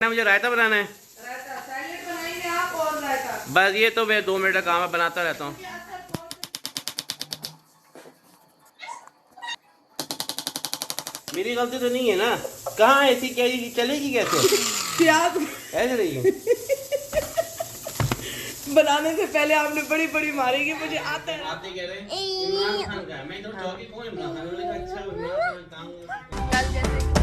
मुझे रायता बनाना है। रायता सैलेड बनाएंगे आप और रायता। बस ये तो मैं 2 मिनट का काम है, बनाता रहता हूँ। मेरी गलती तो नहीं है ना? कहाँ ऐसी क्या चलेगी कैसे? प्याज ऐसे रहेगी। बनाने से पहले आपने बड़ी बड़ी मारी कि मुझे आता है। आप कह रहे हैं इमरान खान का है। मैं तो चौकी कौन इमरान खान? मैंने कहा अच्छा इमरान खान कल जैसे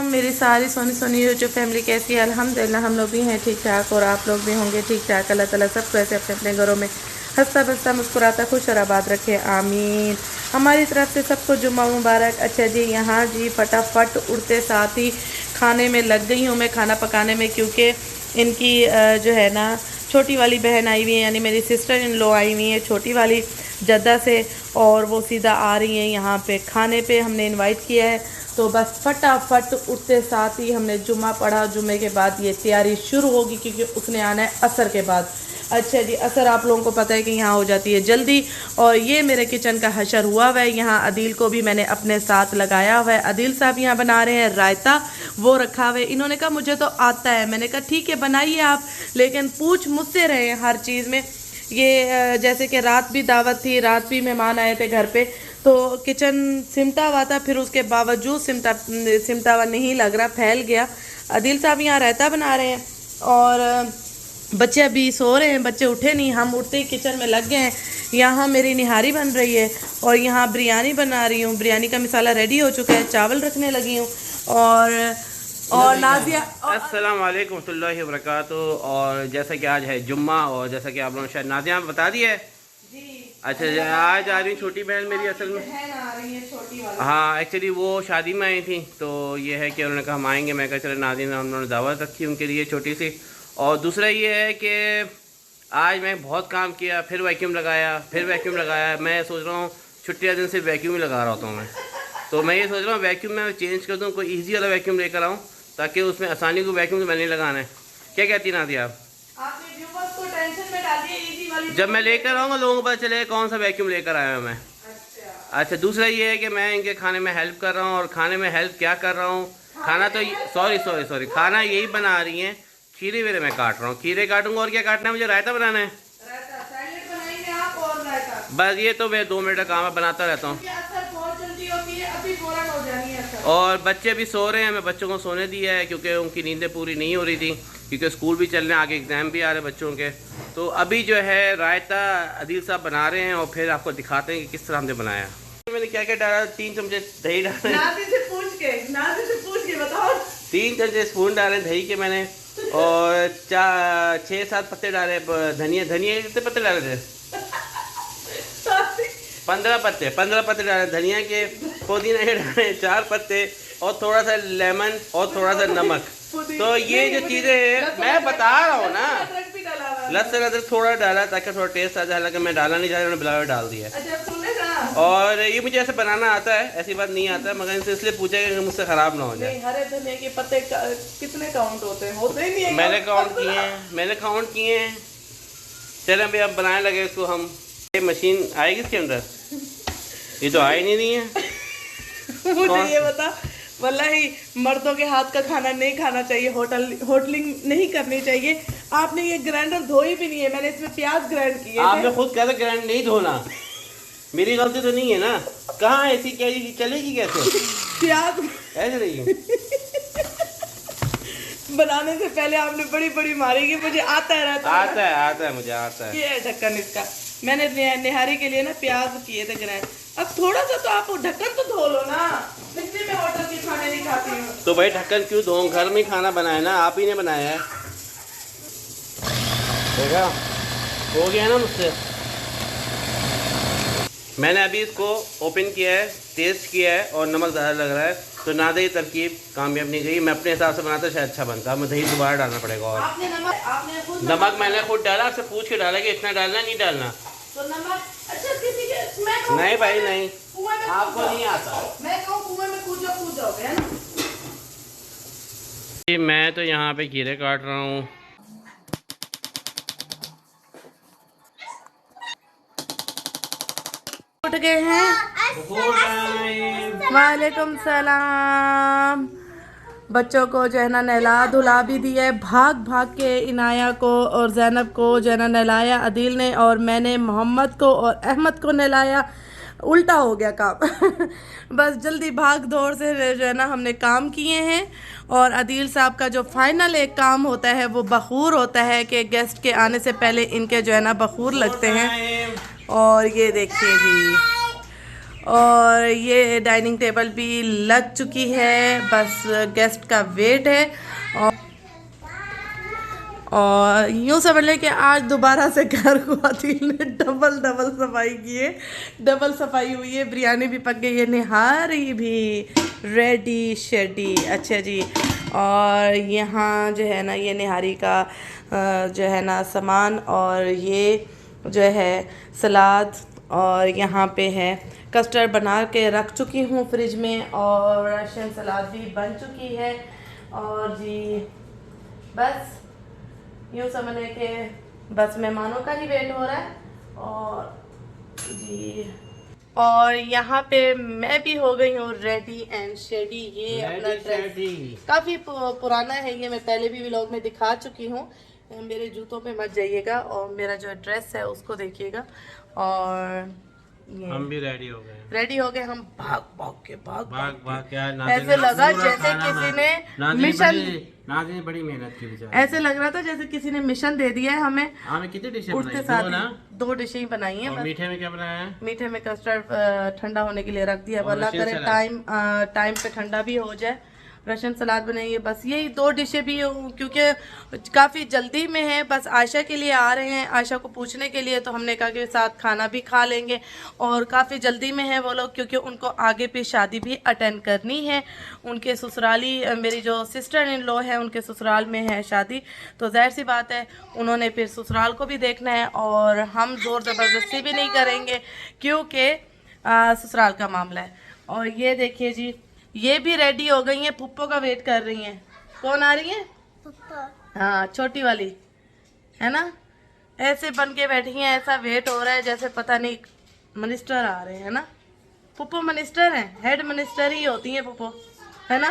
मेरी सारी सोनी सोनी यूट्यूब फैमिली कैसी है? अल्हम्दुलिल्लाह हम लोग भी हैं ठीक ठाक और आप लोग भी होंगे ठीक ठाक। अल्लाह ताला सबको ऐसे अपने अपने घरों में हंसता बसता मुस्कुराता खुश और आबाद रखे, आमीन। हमारी तरफ से सबको जुम्मा मुबारक। अच्छा जी, यहाँ जी फटाफट उड़ते साथ ही खाने में लग गई हूँ मैं, खाना पकाने में, क्योंकि इनकी जो है ना छोटी वाली बहन आई हुई है, यानी मेरी सिस्टर इन लो आई हुई है छोटी वाली जद्दा से, और वो सीधा आ रही हैं यहाँ पे खाने पे। हमने इनवाइट किया है तो बस फटाफट उठते साथ ही हमने जुम्मा पढ़ा। जुम्मे के बाद ये तैयारी शुरू होगी क्योंकि उसने आना है असर के बाद। अच्छा जी, असर आप लोगों को पता है कि यहाँ हो जाती है जल्दी। और ये मेरे किचन का हशर हुआ हुआ है। यहाँ अदील को भी मैंने अपने साथ लगाया हुआ है। अदील साहब यहाँ बना रहे हैं रायता, वो रखा हुआ है। इन्होंने कहा मुझे तो आता है। मैंने कहा ठीक है बनाइए आप, लेकिन पूछ मुझसे रहे हैं हर चीज़ में। ये जैसे कि रात भी दावत थी, रात भी मेहमान आए थे घर पे, तो किचन सिमटा हुआ था, फिर उसके बावजूद सिमटा हुआ नहीं लग रहा, फैल गया। अदील साहब यहाँ रायता बना रहे हैं और बच्चे अभी सो रहे हैं, बच्चे उठे नहीं। हम उठते ही किचन में लग गए हैं। यहाँ मेरी निहारी बन रही है और यहाँ बिरयानी बना रही हूँ। बिरयानी का मसाला रेडी हो चुका है, चावल रखने लगी हूँ। और नाजिया अस्सलाम वालेकुम रहमतुल्लाहि व बरकातुहू। और जैसा कि आज है जुम्मा, और जैसा कि आप लोगों ने शायद नाजिया बता दिया है। अच्छा, आज आ रही छोटी बहन मेरी, असल में आ रही है छोटी वाली। हाँ, एक्चुअली वो शादी में आई थी, तो ये है कि उन्होंने कहा हम आएंगे। मैं कहा चले नाज़रीन, उन्होंने दावत रखी उनके लिए छोटी सी। और दूसरा ये है कि आज मैं बहुत काम किया, फिर वैक्यूम लगाया, फिर वैक्यूम लगाया। मैं सोच रहा हूँ छुट्टी वाले दिन सिर्फ वैक्यूम ही लगा रहा होता हूँ मैं। तो मैं ये सोच रहा हूँ वैक्यूम में चेंज कर दूँ, कोई ईजी वाला वैक्यूम लेकर आऊँ, ताकि उसमें आसानी को वैक्यूम तो मैंने नहीं लगाना है। क्या कहती ना थी आप? आपने व्यूअर्स को टेंशन में डाल दिया इजी वाली। जब मैं लेकर आऊँगा लोगों को पता चले कौन सा वैक्यूम लेकर आया हूँ मैं। अच्छा, दूसरा ये है कि मैं इनके खाने में हेल्प कर रहा हूँ। और खाने में हेल्प क्या कर रहा हूँ? खाना तो सॉरी खाना यही बना रही हैं। खीरे वेरे मैं काट रहा हूँ, खीरे काटूंगा। और क्या काटना है मुझे? रायता बनाना है। रायता सैलेड बनाएंगे आप और रायता। बस ये तो मैं 2 मिनट का काम है, बनाता रहता हूँ। असर बहुत जल्दी होती है, अभी फौरन हो जानी है असर। और बच्चे भी सो रहे हैं, मैं बच्चों को सोने दिया है क्योंकि उनकी नींदें पूरी नहीं हो रही थी, क्योंकि स्कूल भी चलने, आगे एग्ज़ाम भी आ रहे बच्चों के। तो अभी जो है रायता अदील साहब बना रहे हैं और फिर आपको दिखाते हैं कि किस तरह हमने बनाया। मैंने क्या क्या डाला? 3 चमचे दही डाले। नाज़ी से पूछ के बताओ। 3 चमचे स्पून डाले दही के मैंने, और 6-7 पत्ते डाले धनिया कितने पत्ते डाले थे? 15 पत्ते डाले धनिया के। पुदीना के डाले 4 पत्ते, और थोड़ा सा लेमन और थोड़ा सा नमक। तो ये जो चीज़ें हैं मैं बता रहा हूँ ना, लहसुन अदरक थोड़ा डाला ताकि थोड़ा टेस्ट आ जाए। हालांकि मैं डाला नहीं जा रहा, मैंने बिलावर डाल दिया। और ये मुझे ऐसे बनाना आता है, ऐसी बात नहीं आता, मगर इनसे इसलिए पूछा कि मुझसे ख़राब ना हो जाए। हरे धनिया के पत्ते कितने काउंट होते हैं? होते ही नहीं है। मैंने काउंट किए हैं। चलें भाई, अब बनाने लगे इसको हम। ये मशीन आएगी इसके अंदर? ये तो आ ही नहीं रही है। मुझे ये बता, वल्लाही मर्दों के हाथ का खाना नहीं खाना चाहिए, होटलिंग नहीं करनी चाहिए। आपने ये ग्राइंडर धोई भी नहीं है, मैंने इसमें प्याज ग्राइंड किए। आपने खुद कहा था ग्राइंड नहीं धोना। मेरी गलती तो नहीं है ना? कहाँ ऐसी क्या चलेगी कैसे? प्याज ऐसे नहीं बनाने से पहले आपने बड़ी बड़ी मारी कि मुझे आता है। मुझे आता है। ये है ढक्कन इसका। मैंने निहारी के लिए ना प्याज किए थे ग्राइंड। अब थोड़ा सा तो आप ढक्कन तो धो लो ना, इसलिए मैं होटल के खाने नहीं खाती हूँ। तो भाई ढक्कन क्यों धो? घर में ही खाना बनाया ना, आप ही ने बनाया है। देखा, हो गया ना मुझसे। मैंने अभी इसको ओपन किया है, टेस्ट किया है, और नमक ज़्यादा लग रहा है, तो ना दही तरकीब कामयाब नहीं गई। मैं अपने हिसाब से बनाता शायद अच्छा बनता, मैं दही दोबारा डालना पड़ेगा। और नमक मैंने खुद डाला, आपसे पूछ के डाला कि इतना डालना नहीं डालना। तो नमक अच्छा किसी के नहीं भाई नहीं, आपको नहीं आता। मैं कहूँ कुएं में कूद जाओगे, है ना? मैं तो यहाँ पे खीरे काट रहा हूँ। उठ गए हैं। वालेकुम सलाम। बच्चों को जो है ना नहला धुला भी दिया है, भाग भाग के इनाया को और जैनब को जो है ना नहलाया अदील ने, और मैंने मोहम्मद को और अहमद को नहलाया। उल्टा हो गया काम बस जल्दी भाग दौड़ से जो है ना हमने काम किए हैं। और अदील साहब का जो फाइनल एक काम होता है वो बखूर होता है कि गेस्ट के आने से पहले इनके जो है ना बखूर लगते हैं। और ये देखिए जी, और ये डाइनिंग टेबल भी लग चुकी है, बस गेस्ट का वेट है। और यूँ समझ लें कि आज दोबारा से घर को अदील ने डबल सफाई की है, डबल सफाई हुई है। बिरयानी भी पक गई है, निहारी भी रेडी शेडी। अच्छा जी, और यहाँ जो है ना ये निहारी का जो है ना सामान, और ये जो है सलाद, और यहाँ पे है कस्टर्ड बना के रख चुकी हूँ फ्रिज में, और रशियन सलाद भी बन चुकी है। और जी बस यूँ समझ के बस मेहमानों का ही वेट हो रहा है। और जी, और यहाँ पे मैं भी हो गई हूँ रेडी एंड शेडी। ये अपना ड्रेस काफ़ी पुराना है, ये मैं पहले भी व्लॉग में दिखा चुकी हूँ। मेरे जूतों पे मत जाइएगा, और मेरा जो ड्रेस है उसको देखिएगा। और हम भी रेडी हो गए, हम भाग भाग के ऐसे लगा जैसे किसी ने मिशन, नाज़रीन ने बड़ी मेहनत की बेचारी। ऐसे लग रहा था जैसे किसी ने मिशन दे दिया है हमें। हमें कितनी डिशें उठते साथ 2 डिशें ही बनाई हैं। मीठे में क्या बनाया है? मीठे में कस्टर्ड ठंडा होने के लिए रख दिया, अल्लाह करे टाइम पे ठंडा भी हो जाए। रशियन सलाद बनाई है, बस यही 2 डिशें भी क्योंकि काफ़ी जल्दी में है। बस आयशा के लिए आ रहे हैं, आयशा को पूछने के लिए, तो हमने कहा कि साथ खाना भी खा लेंगे। और काफ़ी जल्दी में है वो लोग, क्योंकि उनको आगे पे शादी भी अटेंड करनी है। उनके ससुराली, मेरी जो सिस्टर इन लॉ है उनके ससुराल में है शादी, तो जाहिर सी बात है उन्होंने फिर ससुराल को भी देखना है। और हम ज़ोर ज़बरदस्ती भी नहीं करेंगे क्योंकि ससुराल का मामला है। और ये देखिए जी, ये भी रेडी हो गई हैं, पुप्पो का वेट कर रही हैं। कौन आ रही है? पुप्पो। हाँ, छोटी वाली है ना, ऐसे बन के बैठी हैं, ऐसा वेट हो रहा है जैसे पता नहीं मिनिस्टर आ रहे हैं ना। पुप्पो मिनिस्टर हैं, हेड मिनिस्टर ही होती हैं पुप्पो, है ना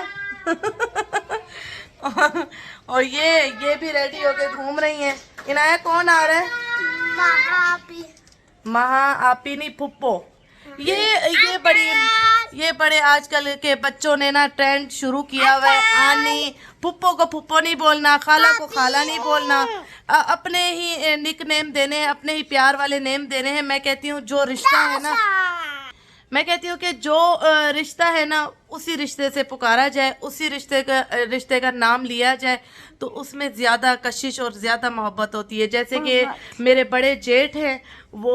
और ये भी रेडी होके घूम रही हैं। इनाया कौन आ रहा है? महा आपी नहीं, पुप्पो। ये बड़े आजकल के बच्चों ने ना ट्रेंड शुरू किया हुआ है, आनी पुप्पो को पुप्पो नहीं बोलना, खाला को खाला नहीं बोलना, अपने ही निक नेम देने हैं, अपने ही प्यार वाले नेम देने हैं। मैं कहती हूँ जो रिश्ता है ना, मैं कहती हूँ कि जो रिश्ता है ना उसी रिश्ते से पुकारा जाए, उसी रिश्ते का नाम लिया जाए, तो उसमें ज़्यादा कशिश और ज़्यादा मोहब्बत होती है। जैसे कि मेरे बड़े जेठ हैं, वो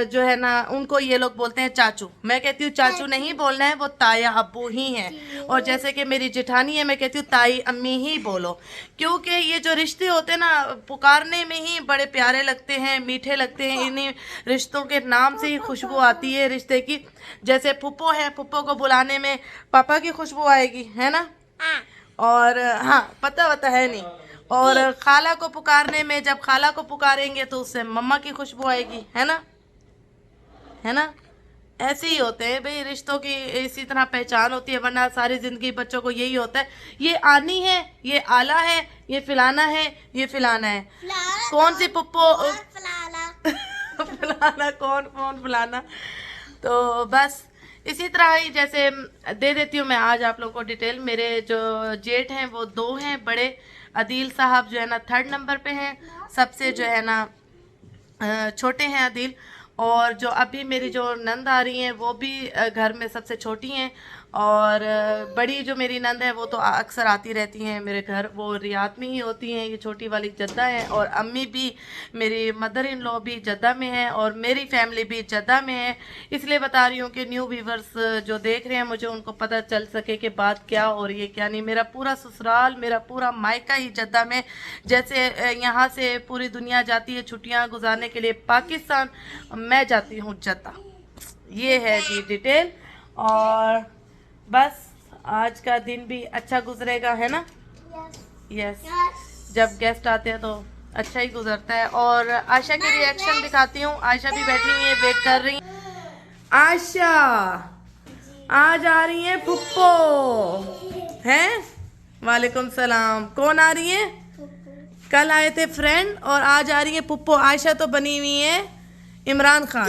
जो है ना उनको ये लोग बोलते हैं चाचू। मैं कहती हूँ चाचू नहीं बोलना है, वो ताया अब्बू ही हैं। और जैसे कि मेरी जेठानी है, मैं कहती हूँ ताई अम्मी ही बोलो, क्योंकि ये जो रिश्ते होते हैं ना पुकारने में ही बड़े प्यारे लगते हैं, मीठे लगते हैं। इन्हीं रिश्तों के नाम से ही खुशबू आती है रिश्ते की। जैसे पुप्पो है, पुप्पो को बुलाने में पापा की खुशबू आएगी, है ना। और हाँ, पता है नहीं। और खाला को पुकारने में, जब खाला को पुकारेंगे तो उससे मम्मा की खुशबू आएगी, है ना। ऐसे ही होते हैं भाई, रिश्तों की इसी तरह पहचान होती है, वरना सारी जिंदगी बच्चों को यही होता है, ये आनी है, ये आला है, ये फिलाना है, ये फिलाना है। कौन सी पुप्पो फलाना कौन फलाना। तो बस इसी तरह ही जैसे दे देती हूँ मैं आज आप लोगों को डिटेल। मेरे जो जेठ हैं वो 2 हैं बड़े। अदील साहब जो है ना 3rd नंबर पे हैं, सबसे जो है ना छोटे हैं अदील। और जो अभी मेरी जो नंद आ रही हैं वो भी घर में सबसे छोटी हैं। और बड़ी जो मेरी नंद है वो तो अक्सर आती रहती हैं मेरे घर, वो रियाद में ही होती हैं। ये छोटी वाली जद्दा है, और अम्मी भी, मेरी मदर इन लॉ भी जद्दा में है, और मेरी फैमिली भी जद्दा में है। इसलिए बता रही हूँ कि न्यू व्यूवर्स जो देख रहे हैं मुझे, उनको पता चल सके कि बात क्या हो रही है क्या नहीं। मेरा पूरा ससुराल, मेरा पूरा मायका ही जद्दा में। जैसे यहाँ से पूरी दुनिया जाती है छुट्टियाँ गुजारने के लिए पाकिस्तान, मैं जाती हूँ जद्दा। ये है जी डिटेल। और बस आज का दिन भी अच्छा गुजरेगा, है ना। यस। जब गेस्ट आते हैं तो अच्छा ही गुजरता है। और आयशा की रिएक्शन दिखाती हूँ। आयशा भी बैठी हुई है, वेट कर रही है। आशा आज आ रही है पुप्पो हैं। वालेकुम सलाम। कौन आ रही है? कल आए थे फ्रेंड और आज आ रही है पुप्पो। आयशा तो बनी हुई है इमरान खान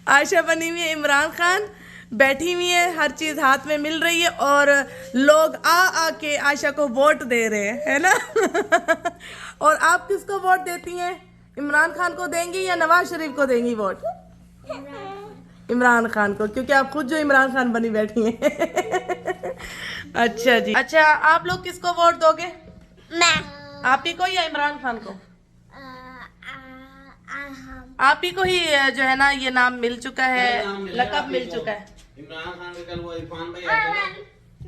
आयशा बनी हुई है इमरान खान, बैठी हुई है, हर चीज़ हाथ में मिल रही है और लोग आ के आयशा को वोट दे रहे हैं, है ना और आप किसको वोट देती हैं? इमरान खान को देंगी या नवाज शरीफ को देंगी वोट? इमरान खान को, क्योंकि आप खुद जो इमरान खान बनी बैठी हैं अच्छा जी। अच्छा, आप लोग किसको वोट दोगे? मैं आप ही को या इमरान खान को? आप ही को ही जो है ना ये नाम मिल चुका है, लक़ब मिल चुका है। इमरान खान के कल वो इरफान भाई आए थे ना,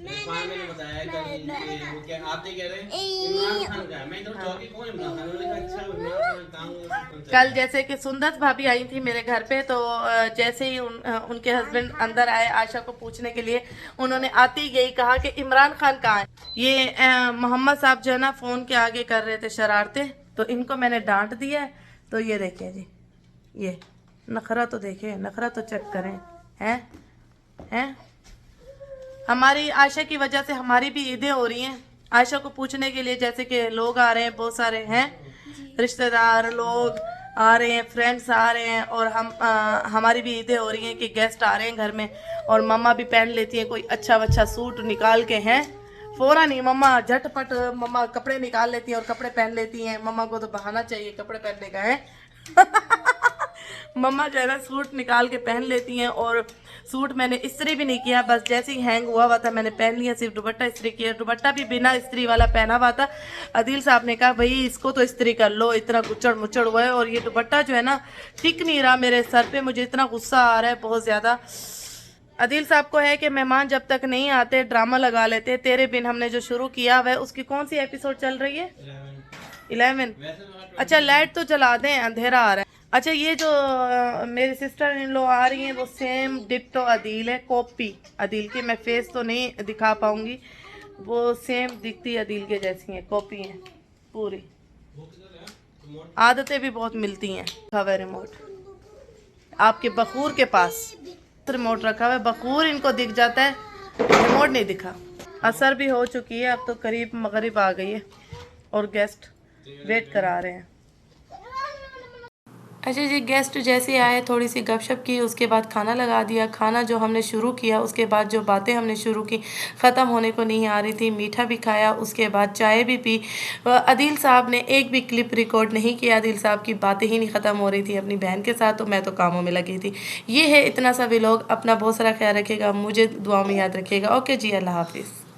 इरफान ने बताया कल कि वो क्या आते कह रहे इमरान खान का। मैं तो चौकी कौन इमरान खान? उन्होंने कहा अच्छा इमरान खान। कल जैसे कि सुंदर भाभी आई थी मेरे घर पे, तो जैसे ही उनके हस्बैंड अंदर आए आयशा को पूछने के लिए, उन्होंने आते ही यही कहा कि इमरान खान कहाँ है। ये मोहम्मद साहब जो है ना फ़ोन के आगे कर रहे थे शरारतें, तो इनको मैंने डांट दिया है। तो ये देखिए जी, ये नखरा तो देखें, नखरा तो चेक करें। हैं हमारी आयशा की वजह से हमारी भी ईदें हो रही हैं। आयशा को पूछने के लिए जैसे कि लोग आ रहे हैं, बहुत सारे हैं रिश्तेदार लोग आ रहे हैं, फ्रेंड्स आ रहे हैं, और हमारी भी ईदें हो रही हैं कि गेस्ट आ रहे हैं घर में। और मम्मा भी पहन लेती हैं कोई अच्छा वच्छा सूट निकाल के, हैं फ़ौरन ही मम्मा झटपट मम्मा कपड़े निकाल लेती हैं और कपड़े पहन लेती हैं। मम्मा को तो बहाना चाहिए कपड़े पहनने का है मम्मा जो है ना सूट निकाल के पहन लेती हैं। और सूट मैंने इस्त्री भी नहीं किया, बस जैसे ही हैंग हुआ था मैंने पहन लिया, सिर्फ दुपट्टा इस्त्री किया। दुपट्टा भी बिना इस्त्री वाला पहना हुआ था। अदील साहब ने कहा भाई इसको तो इस्त्री कर लो, इतना गुच्चड़ मुच्चड़ हुआ है और ये दुपट्टा जो है ना टिक नहीं रहा मेरे सर पे। मुझे इतना गुस्सा आ रहा है बहुत ज़्यादा। अदील साहब को है कि मेहमान जब तक नहीं आते ड्रामा लगा लेते। तेरे बिन हमने जो शुरू किया वह उसकी कौन सी एपिसोड चल रही है? 11। अच्छा लाइट तो जला दें, अंधेरा आ रहा है। अच्छा, ये जो मेरी सिस्टर इन लो आ रही हैं वो सेम डिप्टो अदील है, कॉपी अदील की। मैं फेस तो नहीं दिखा पाऊंगी, वो सेम दिखती अदील के जैसी हैं, कॉपी हैं पूरी। आदतें भी बहुत मिलती हैं। हवा रिमोट आपके बखूर के पास रिमोट रखा हुआ है, बखूर इनको दिख जाता है, रिमोट नहीं दिखा। असर भी हो चुकी है, अब तो करीब मगरिब आ गई है और गेस्ट वेट करा रहे हैं। अच्छा जी, गेस्ट जैसे आए थोड़ी सी गपशप की, उसके बाद खाना लगा दिया। खाना जो हमने शुरू किया उसके बाद जो बातें हमने शुरू की ख़त्म होने को नहीं आ रही थी। मीठा भी खाया, उसके बाद चाय भी पी। अदील साहब ने एक भी क्लिप रिकॉर्ड नहीं किया, अदील साहब की बातें ही नहीं ख़त्म हो रही थी अपनी बहन के साथ, तो मैं तो कामों में लगी थी। ये है इतना सा व्लॉग। अपना बहुत सारा ख्याल रखिएगा, मुझे दुआ में याद रखिएगा। ओके जी, अल्लाह हाफिज़।